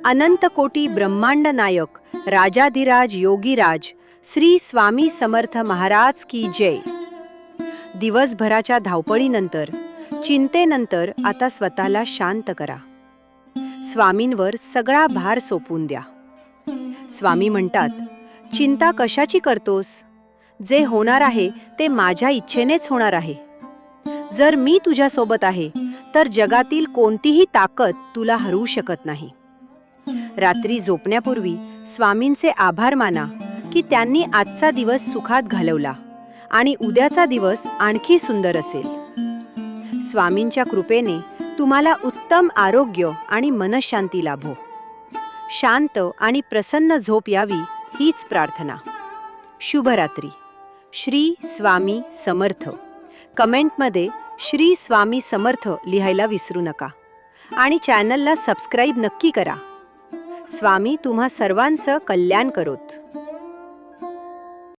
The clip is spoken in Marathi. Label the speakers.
Speaker 1: अनंत कोटी ब्रह्मांड नायक राजाधिराज योगीराज श्री स्वामी समर्थ महाराज की जय. दिवसभराच्या धावपळीनंतर चिंतेनंतर आता स्वतःला शांत करा. स्वामींवर सगळा भार सोपवून द्या. स्वामी म्हणतात, चिंता कशाची करतोस? जे होणार आहे ते माझ्या इच्छेनेच होणार आहे. जर मी तुझ्यासोबत आहे तर जगातील कोणतीही ताकद तुला हरवू शकत नाही. रात्री झोपण्यापूर्वी स्वामींचे आभार माना की त्यांनी आजचा दिवस सुखात घालवला आणि उद्याचा दिवस आणखी सुंदर असेल. स्वामींच्या कृपेने तुम्हाला उत्तम आरोग्य आणि मनशांती लाभो. शांत आणि प्रसन्न झोप यावी हीच प्रार्थना. शुभरात्री. श्री स्वामी समर्थ. कमेंटमध्ये श्री स्वामी समर्थ लिहायला विसरू नका आणि चॅनलला सबस्क्राईब नक्की करा. स्वामी तुम्हा सर्वांचं कल्याण करोत.